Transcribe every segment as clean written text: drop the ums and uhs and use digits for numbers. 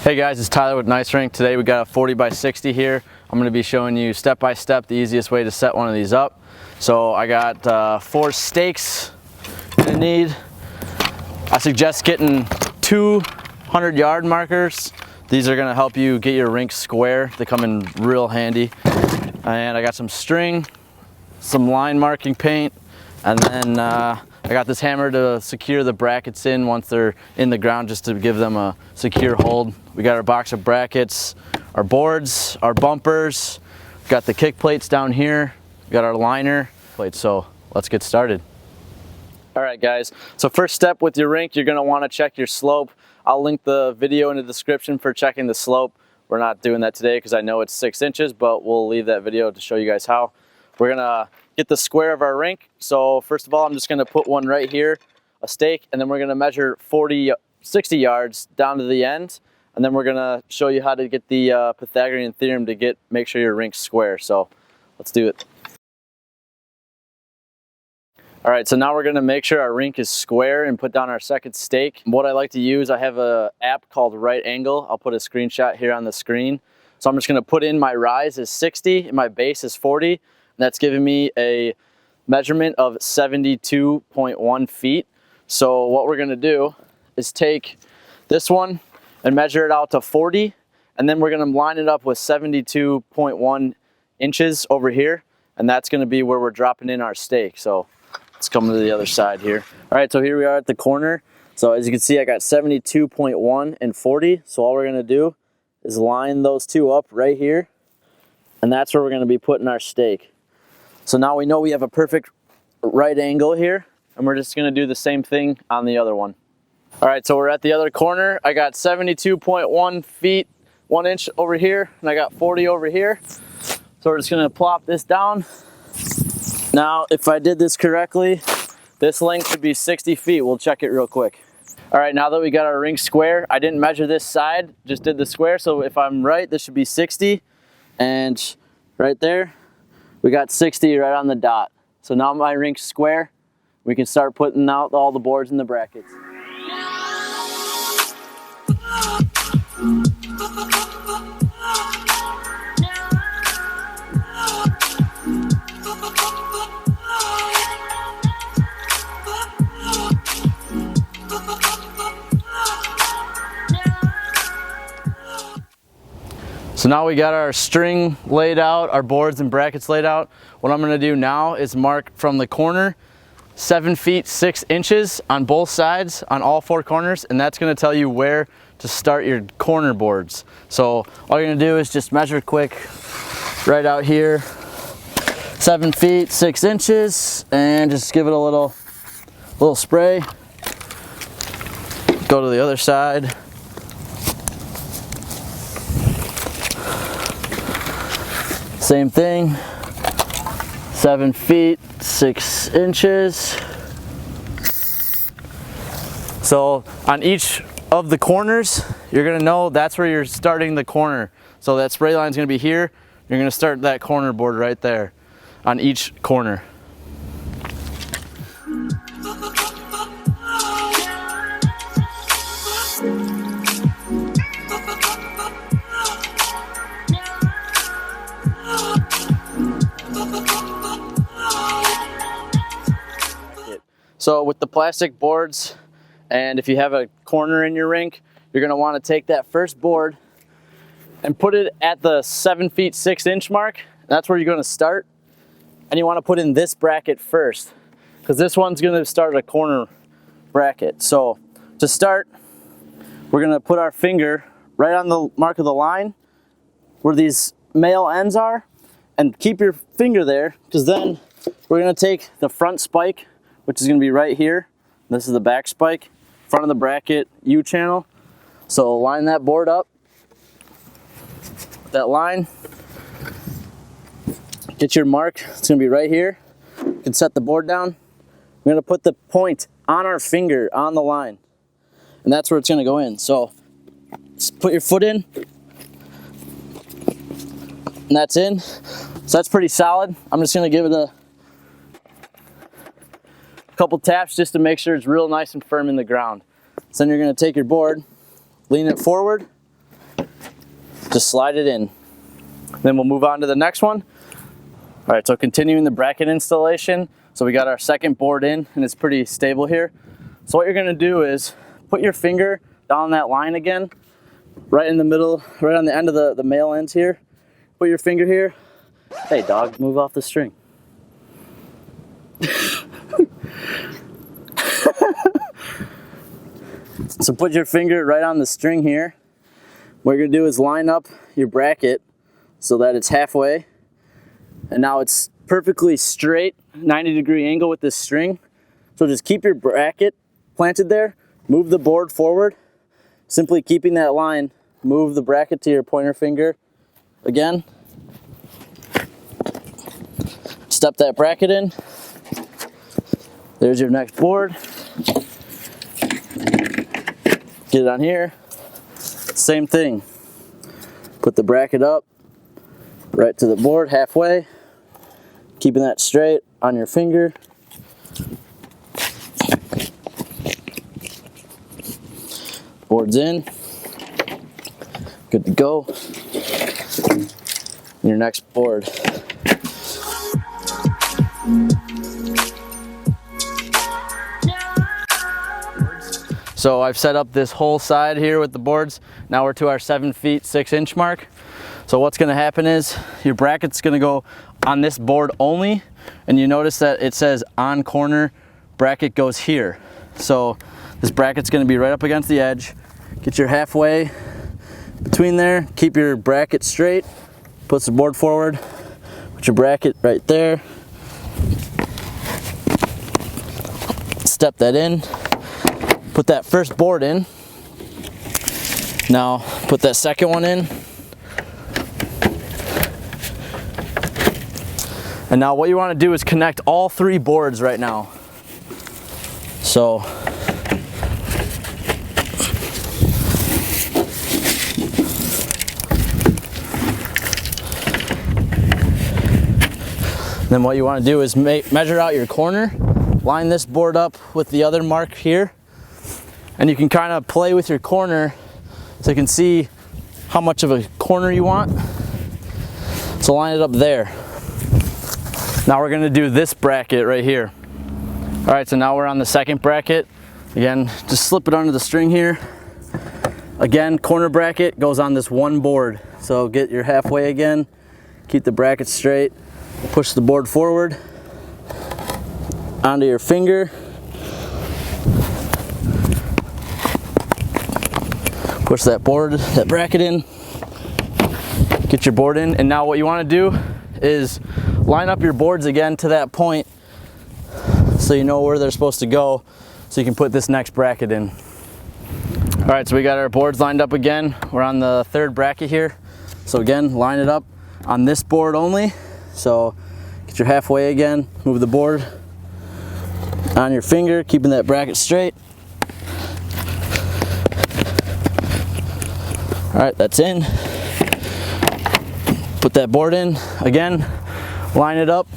Hey guys, it's Tyler with NiceRink. Today we got a 40 by 60 here. I'm going to be showing you step by step the easiest way to set one of these up. So I got 4 stakes you're going to need. I suggest getting 2 100-yard markers. These are going to help you get your rink square. They come in real handy. And I got some string, some line marking paint, and then I got this hammer to secure the brackets in once they're in the ground, just to give them a secure hold. We got our box of brackets, our boards, our bumpers, got the kick plates down here, we got our liner plates, so let's get started. All right guys, so first step with your rink, you're gonna wanna check your slope. I'll link the video in the description for checking the slope. We're not doing that today because I know it's 6 inches, but we'll leave that video to show you guys how. We're gonna get the square of our rink. So first of all, I'm just gonna put one right here, a stake, and then we're gonna measure 60 yards down to the end. And then we're gonna show you how to get the Pythagorean theorem to make sure your rink's square. So let's do it. All right, so now we're gonna make sure our rink is square and put down our second stake. What I like to use, I have an app called Right Angle. I'll put a screenshot here on the screen. So I'm just gonna put in my rise is 60 and my base is 40. And that's giving me a measurement of 72.1 feet. So what we're gonna do is take this one and measure it out to 40, and then we're gonna line it up with 72.1 inches over here, and that's gonna be where we're dropping in our stake. So let's come to the other side here. All right, so here we are at the corner. So as you can see, I got 72.1 and 40. So all we're gonna do is line those two up right here, and that's where we're gonna be putting our stake. So now we know we have a perfect right angle here, and we're just gonna do the same thing on the other one. All right, so we're at the other corner. I got 72.1 feet, 1 inch over here, and I got 40 over here. So we're just gonna plop this down. Now, if I did this correctly, this length should be 60 feet. We'll check it real quick. All right, now that we got our rink square, I didn't measure this side, just did the square. So if I'm right, this should be 60. And right there, we got 60 right on the dot. So now my rink's square. We can start putting out all the boards and the brackets. So now we got our string laid out, our boards and brackets laid out. What I'm gonna do now is mark from the corner 7 feet 6 inches on both sides, on all 4 corners, and that's gonna tell you where to start your corner boards. So all you're gonna do is just measure quick right out here, 7 feet 6 inches, and just give it a little spray. Go to the other side. Same thing, 7 feet 6 inches. So on each of the corners, you're gonna know that's where you're starting the corner. So that spray line's gonna be here. You're gonna start that corner board right there on each corner. So with the plastic boards, and if you have a corner in your rink, you're gonna wanna take that first board and put it at the 7 feet 6 inch mark. That's where you're gonna start. And you wanna put in this bracket first, because this one's gonna start a corner bracket. So to start, we're gonna put our finger right on the mark of the line where these male ends are, and keep your finger there, because then we're gonna take the front spike, which is gonna be right here. This is the back spike, front of the bracket, U channel. So line that board up, that line, get your mark, it's gonna be right here. You can set the board down. We're gonna put the point on our finger on the line, and that's where it's gonna go in. So just put your foot in, and that's in. So that's pretty solid. I'm just gonna give it a couple taps just to make sure it's real nice and firm in the ground. So then you're gonna take your board, lean it forward, Just slide it in. Then we'll move on to the next one. All right, so continuing the bracket installation. So we got our second board in and it's pretty stable here. So what you're gonna do is put your finger down that line again, right in the middle, right on the end of the male ends here. Put your finger here. Hey dog, move off the string. So put your finger right on the string here. What you're gonna do is line up your bracket so that it's halfway. And now it's perfectly straight, 90-degree angle with this string. So just keep your bracket planted there, move the board forward, simply keeping that line, move the bracket to your pointer finger again. Step that bracket in. There's your next board. Get it on here. Same thing. Put the bracket up right to the board halfway, keeping that straight on your finger. Board's in. Good to go. Your next board. So I've set up this whole side here with the boards. Now we're to our 7 feet 6 inch mark. So what's gonna happen is your bracket's gonna go on this board only, and you notice that it says on corner, bracket goes here. So this bracket's gonna be right up against the edge. Get your halfway between there, keep your bracket straight, put the board forward, put your bracket right there. Step that in. Put that first board in. Now put that second one in. And now what you want to do is connect all 3 boards right now. So then what you want to do is measure out your corner, line this board up with the other mark here. And you can kind of play with your corner so you can see how much of a corner you want. So line it up there. Now we're gonna do this bracket right here. All right, so now we're on the second bracket. Again, just slip it under the string here. Again, corner bracket goes on this one board. So get your halfway again, keep the bracket straight, push the board forward, onto your finger. Push that bracket in, get your board in, and now what you want to do is line up your boards again to that point so you know where they're supposed to go so you can put this next bracket in. All right, so we got our boards lined up again. We're on the third bracket here. So again, line it up on this board only. So get your halfway again, move the board on your finger, keeping that bracket straight. All right, that's in. Put that board in. Again, line it up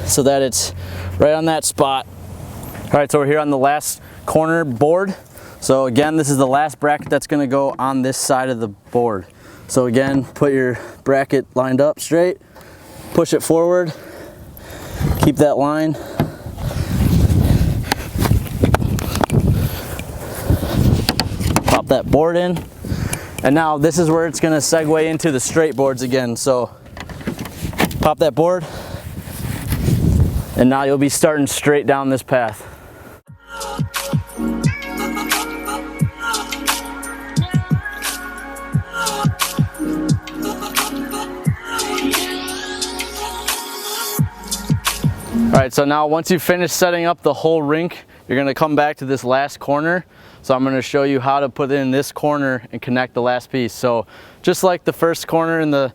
so that it's right on that spot. All right, so we're here on the last corner board. So again, this is the last bracket that's gonna go on this side of the board. So again, put your bracket lined up straight, push it forward, keep that line. Pop that board in. And now this is where it's gonna segue into the straight boards again. So pop that board, and now you'll be starting straight down this path. All right, so now once you've finished setting up the whole rink, you're gonna come back to this last corner. So I'm gonna show you how to put in this corner and connect the last piece. So just like the first corner and the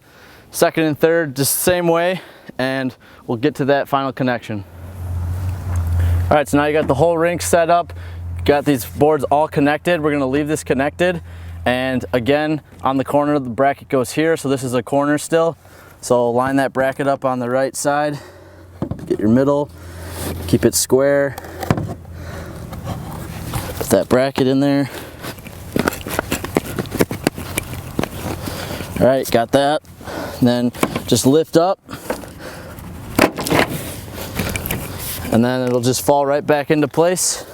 second and third, just the same way, and we'll get to that final connection. All right, so now you got the whole rink set up, got these boards all connected. We're gonna leave this connected. And again, on the corner, the bracket goes here. So this is a corner still. So line that bracket up on the right side, get your middle, keep it square. Put that bracket in there. All right, got that. And then just lift up. And then it'll just fall right back into place.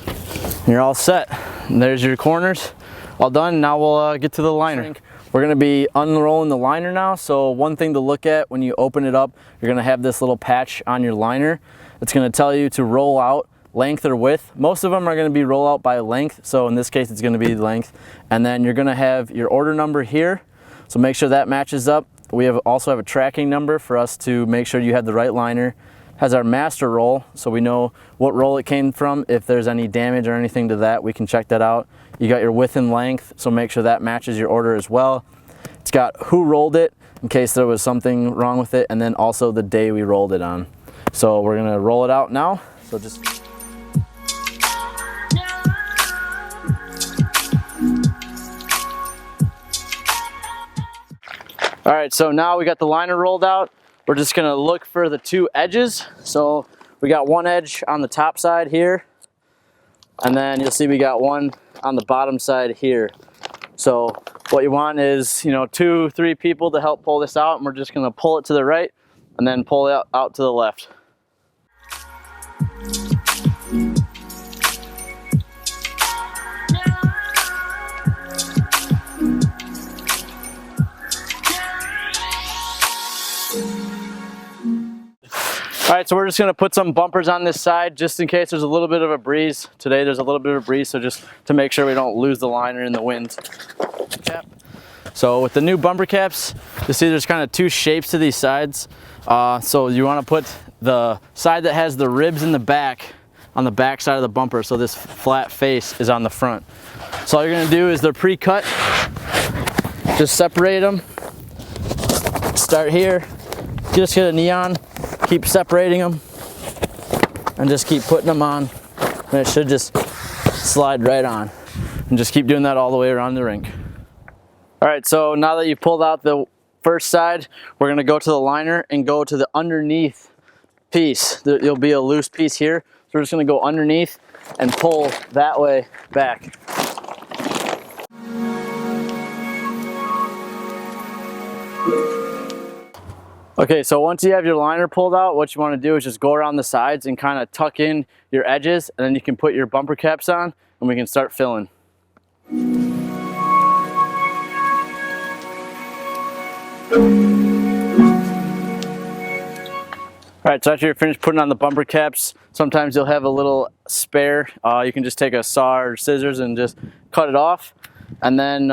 And you're all set. And there's your corners all done. Now we'll get to the liner. We're gonna be unrolling the liner now. So one thing to look at when you open it up, you're gonna have this little patch on your liner. It's gonna tell you to roll out length or width. Most of them are gonna be roll out by length. So in this case, it's gonna be length. And then you're gonna have your order number here. So make sure that matches up. We also have a tracking number for us to make sure you have the right liner. Has our master roll, so we know what roll it came from. If there's any damage or anything to that, we can check that out. You got your width and length, so make sure that matches your order as well. It's got who rolled it, in case there was something wrong with it, and then also the day we rolled it on. So we're gonna roll it out now. So just. All right, so now we got the liner rolled out. We're just gonna look for the two edges. So we got one edge on the top side here, and then you'll see we got one on the bottom side here. So what you want is, 2, 3 people to help pull this out, and we're just gonna pull it to the right and then pull it out to the left. All right, so we're just gonna put some bumpers on this side just in case there's a little bit of a breeze. Today there's a little bit of a breeze, so just to make sure we don't lose the liner in the wind. So with the new bumper caps, you see there's kind of 2 shapes to these sides. So you wanna put the side that has the ribs in the back on the back side of the bumper, so this flat face is on the front. So all you're gonna do is they're pre-cut. Just separate them. Start here, just get a neon. Keep separating them and just keep putting them on, and it should just slide right on. And just keep doing that all the way around the rink. All right, so now that you've pulled out the first side, we're gonna go to the liner and go to the underneath piece. There'll be a loose piece here. So we're just gonna go underneath and pull that way back. Okay, so once you have your liner pulled out, what you want to do is just go around the sides and kind of tuck in your edges, and then you can put your bumper caps on and we can start filling. All right, so after you're finished putting on the bumper caps, sometimes you'll have a little spare. You can just take a saw or scissors and just cut it off. And then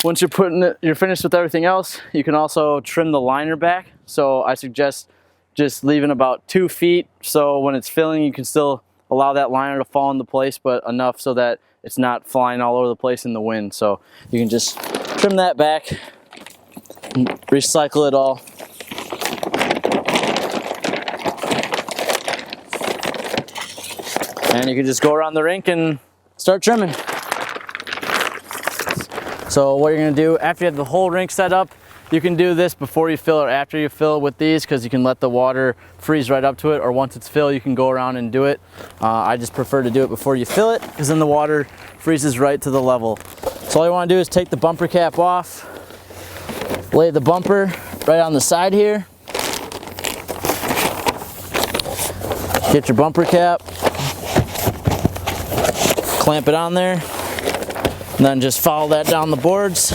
once you're finished with everything else, you can also trim the liner back. So I suggest just leaving about 2 feet, so when it's filling, you can still allow that liner to fall into place, but enough so that it's not flying all over the place in the wind. So you can just trim that back and recycle it all. And you can just go around the rink and start trimming. So what you're gonna do, after you have the whole rink set up, you can do this before you fill or after you fill with these, because you can let the water freeze right up to it, or once it's filled, you can go around and do it. I just prefer to do it before you fill it, because then the water freezes right to the level. So all you wanna do is take the bumper cap off, lay the bumper right on the side here, get your bumper cap, clamp it on there, and then just follow that down the boards.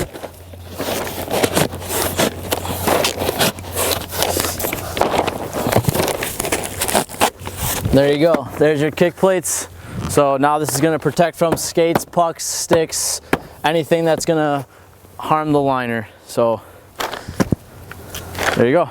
There you go. There's your kick plates. So now this is going to protect from skates, pucks, sticks, anything that's going to harm the liner. So there you go.